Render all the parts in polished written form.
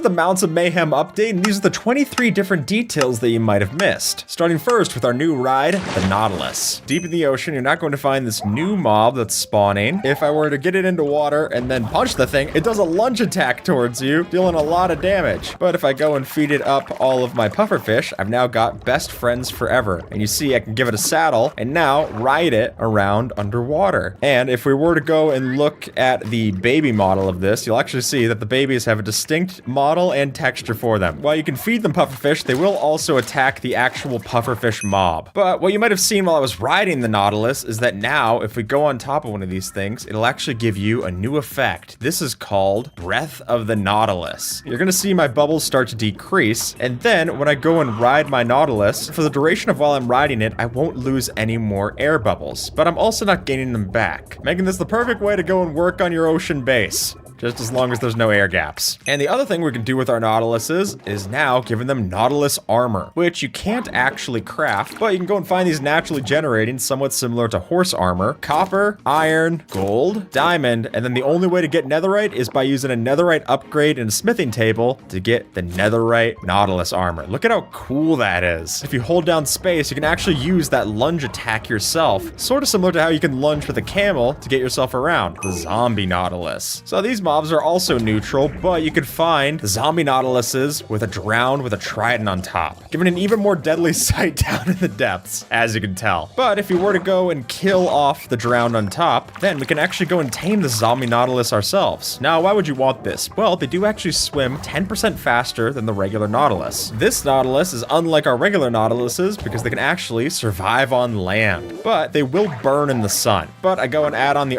the Mounts of Mayhem update, and these are the 23 different details that you might have missed. Starting first with our new ride, the Nautilus. Deep in the ocean, you're not going to find this new mob that's spawning. If I were to get it into water and then punch the thing, it does a lunge attack towards you, dealing a lot of damage. But if I go and feed it up all of my pufferfish, I've now got best friends forever. And you see, I can give it a saddle and now ride it around underwater. And if we were to go and look at the baby model of this, you'll actually see that the babies have a distinct model and texture for them. While you can feed them pufferfish, they will also attack the actual pufferfish mob. But what you might have seen while I was riding the Nautilus is that now, if we go on top of one of these things, it'll actually give you a new effect. This is called Breath of the Nautilus. You're gonna see my bubbles start to decrease, and then when I go and ride my Nautilus, for the duration of while I'm riding it, I won't lose any more air bubbles, but I'm also not gaining them back, making this the perfect way to go and work on your ocean base. Just as long as there's no air gaps. And the other thing we can do with our Nautiluses is now giving them Nautilus armor, which you can't actually craft, but you can go and find these naturally generating, somewhat similar to horse armor. Copper, iron, gold, diamond, and then the only way to get netherite is by using a netherite upgrade in a smithing table to get the netherite Nautilus armor. Look at how cool that is. If you hold down space, you can actually use that lunge attack yourself, sort of similar to how you can lunge with a camel to get yourself around, the zombie Nautilus. So these mobs are also neutral, but you could find the zombie Nautiluses with a drowned with a trident on top, giving an even more deadly sight down in the depths, as you can tell. But if you were to go and kill off the drowned on top, then we can actually go and tame the zombie Nautilus ourselves. Now, why would you want this? Well, they do actually swim 10% faster than the regular Nautilus. This Nautilus is unlike our regular Nautiluses because they can actually survive on land, but they will burn in the sun. But I go and add on the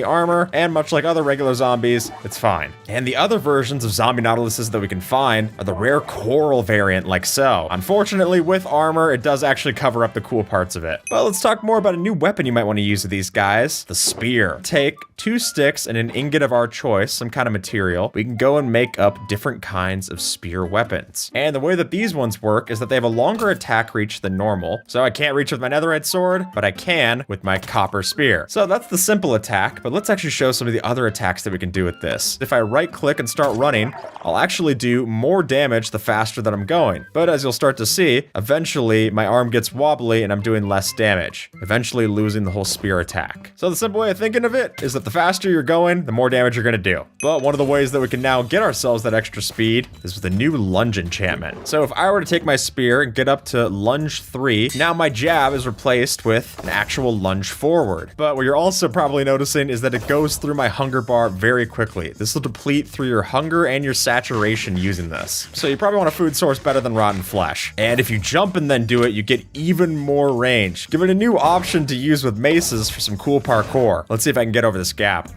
armor, and much like other regular zombies, it's fine. And the other versions of zombie Nautiluses that we can find are the rare coral variant, like so. Unfortunately, with armor, it does actually cover up the cool parts of it. But let's talk more about a new weapon you might want to use with these guys, the spear. Take 2 sticks and an ingot of our choice, some kind of material. We can go and make up different kinds of spear weapons. And the way that these ones work is that they have a longer attack reach than normal. So I can't reach with my netherite sword, but I can with my copper spear. So that's the simple attack, but let's actually show some of the other attacks that we can do with this. If I right click and start running, I'll actually do more damage the faster that I'm going. But as you'll start to see, eventually my arm gets wobbly and I'm doing less damage, eventually losing the whole spear attack. So the simple way of thinking of it is that the faster you're going, the more damage you're gonna do. But one of the ways that we can now get ourselves that extra speed is with a new lunge enchantment. So if I were to take my spear and get up to lunge 3, now my jab is replaced with an actual lunge forward. But what you're also probably noticing is that it goes through my hunger bar very quickly. This will deplete through your hunger and your saturation using this. So you probably want a food source better than rotten flesh. And if you jump and then do it, you get even more range. Give it a new option to use with maces for some cool parkour. Let's see if I can get over this gap.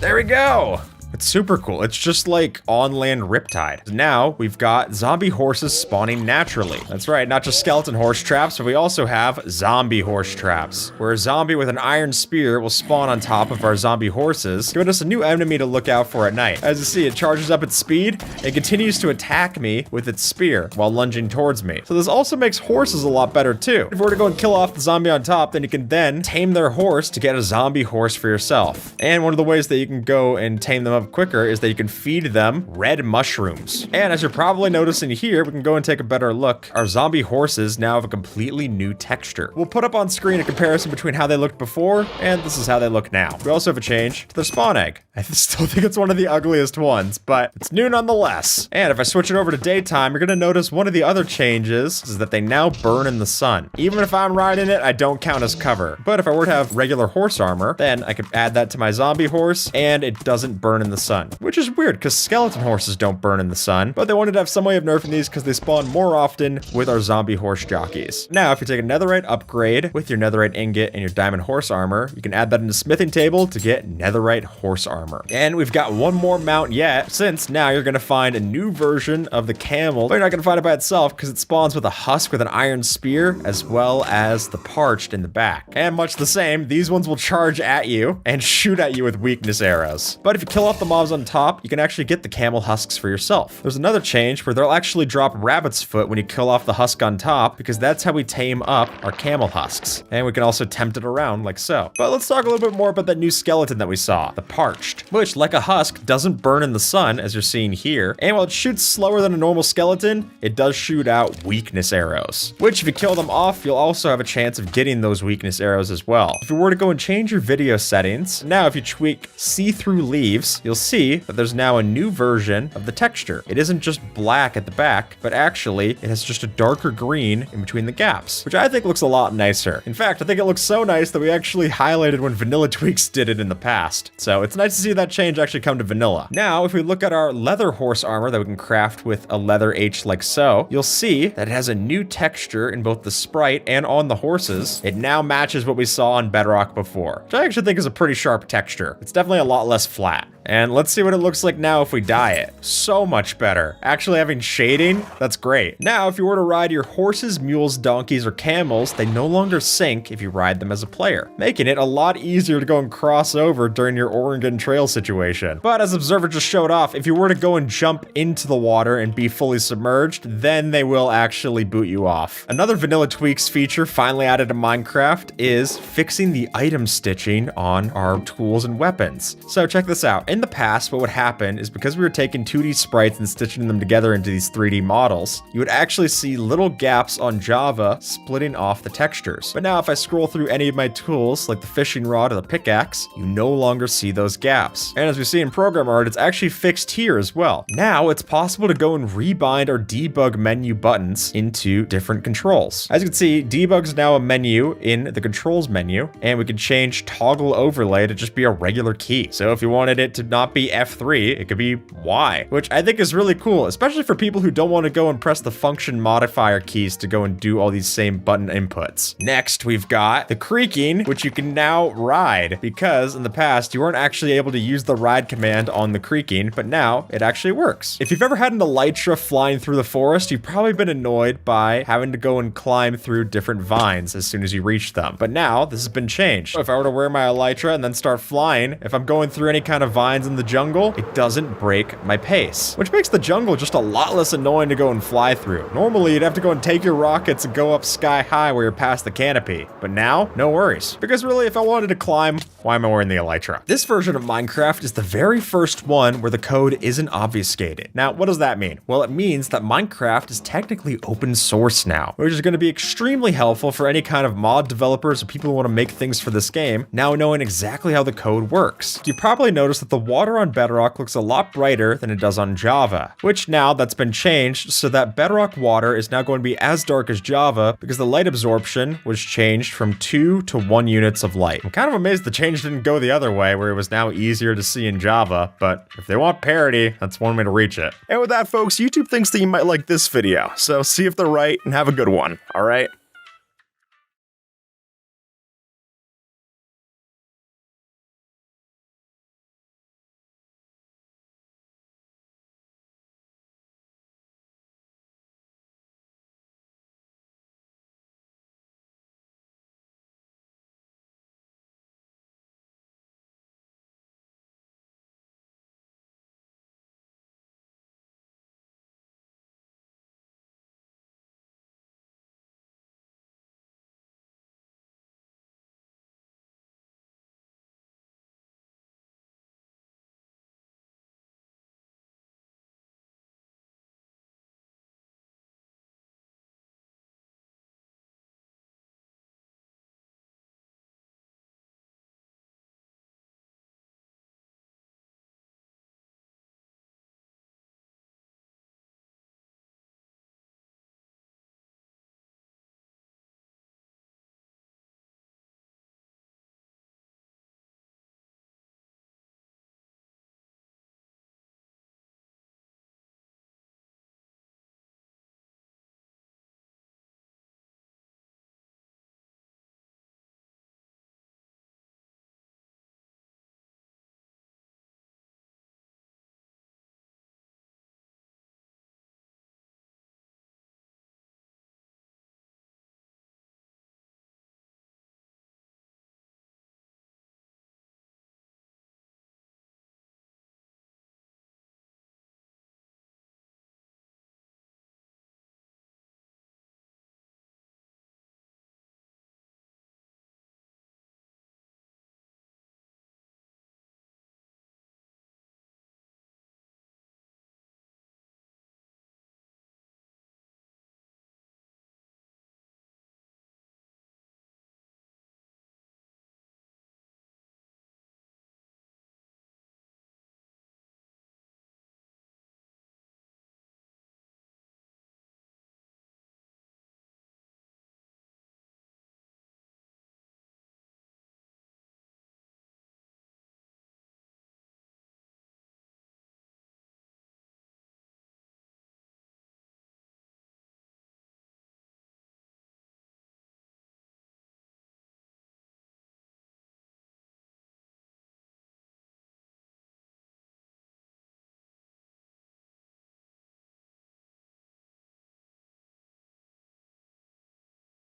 There we go. It's super cool. It's just like on-land Riptide. Now we've got zombie horses spawning naturally. That's right, not just skeleton horse traps, but we also have zombie horse traps, where a zombie with an iron spear will spawn on top of our zombie horses, giving us a new enemy to look out for at night. As you see, it charges up its speed and continues to attack me with its spear while lunging towards me. So this also makes horses a lot better too. If we were to go and kill off the zombie on top, then you can then tame their horse to get a zombie horse for yourself. And one of the ways that you can go and tame them up quicker is that you can feed them red mushrooms. And as you're probably noticing here, we can go and take a better look. Our zombie horses now have a completely new texture. We'll put up on screen a comparison between how they looked before and this is how they look now. We also have a change to their spawn egg. I still think it's one of the ugliest ones, but it's new nonetheless. And if I switch it over to daytime, you're gonna notice one of the other changes is that they now burn in the sun. Even if I'm riding it, I don't count as cover. But if I were to have regular horse armor, then I could add that to my zombie horse and it doesn't burn in the sun. Which is weird, because skeleton horses don't burn in the sun, but they wanted to have some way of nerfing these because they spawn more often with our zombie horse jockeys. Now, if you take a netherite upgrade with your netherite ingot and your diamond horse armor, you can add that into smithing table to get netherite horse armor. And we've got one more mount yet, since now you're going to find a new version of the camel, but you're not going to find it by itself because it spawns with a husk with an iron spear, as well as the parched in the back. And much the same, these ones will charge at you and shoot at you with weakness arrows. But if you kill off off the mobs on top, you can actually get the camel husks for yourself. There's another change where they'll actually drop rabbit's foot when you kill off the husk on top, because that's how we tame up our camel husks. And we can also tempt it around like so. But let's talk a little bit more about that new skeleton that we saw, the parched, which, like a husk, doesn't burn in the sun, as you're seeing here. And while it shoots slower than a normal skeleton, it does shoot out weakness arrows, which if you kill them off, you'll also have a chance of getting those weakness arrows as well. If you were to go and change your video settings, now if you tweak see-through leaves, you'll see that there's now a new version of the texture. It isn't just black at the back, but actually it has just a darker green in between the gaps, which I think looks a lot nicer. In fact, I think it looks so nice that we actually highlighted when Vanilla Tweaks did it in the past. So it's nice to see that change actually come to vanilla. Now, if we look at our leather horse armor that we can craft with a leather H like so, you'll see that it has a new texture in both the sprite and on the horses. It now matches what we saw on Bedrock before, which I actually think is a pretty sharp texture. It's definitely a lot less flat. And let's see what it looks like now if we dye it. So much better. Actually having shading, that's great. Now, if you were to ride your horses, mules, donkeys, or camels, they no longer sink if you ride them as a player, making it a lot easier to go and cross over during your Oregon Trail situation. But as Observer just showed off, if you were to go and jump into the water and be fully submerged, then they will actually boot you off. Another Vanilla Tweaks feature finally added to Minecraft is fixing the item stitching on our tools and weapons. So check this out. In the past, what would happen is because we were taking 2D sprites and stitching them together into these 3D models, you would actually see little gaps on Java splitting off the textures. But now if I scroll through any of my tools, like the fishing rod or the pickaxe, you no longer see those gaps. And as we see in program art, it's actually fixed here as well. Now it's possible to go and rebind our debug menu buttons into different controls. As you can see, debug's now a menu in the controls menu, and we can change toggle overlay to just be a regular key. So if you wanted it to not be F3, it could be Y, which I think is really cool, especially for people who don't want to go and press the function modifier keys to go and do all these same button inputs. Next, we've got the creaking, which you can now ride, because in the past, you weren't actually able to use the ride command on the creaking, but now it actually works. If you've ever had an elytra flying through the forest, you've probably been annoyed by having to go and climb through different vines as soon as you reach them. But now, this has been changed. If I were to wear my elytra and then start flying, if I'm going through any kind of vines in the jungle, it doesn't break my pace, which makes the jungle just a lot less annoying to go and fly through. Normally, you'd have to go and take your rockets and go up sky high where you're past the canopy, but now, no worries. Because really, if I wanted to climb, why am I wearing the elytra? This version of Minecraft is the very first one where the code isn't obfuscated. Now, what does that mean? Well, it means that Minecraft is technically open source now, which is going to be extremely helpful for any kind of mod developers or people who want to make things for this game, now knowing exactly how the code works. You probably noticed that the water on Bedrock looks a lot brighter than it does on Java, which now that's been changed so that Bedrock water is now going to be as dark as Java because the light absorption was changed from 2 to 1 units of light. I'm kind of amazed the change didn't go the other way where it was now easier to see in Java, but if they want parity, that's one way to reach it. And with that, folks, YouTube thinks that you might like this video, so see if they're right and have a good one, all right?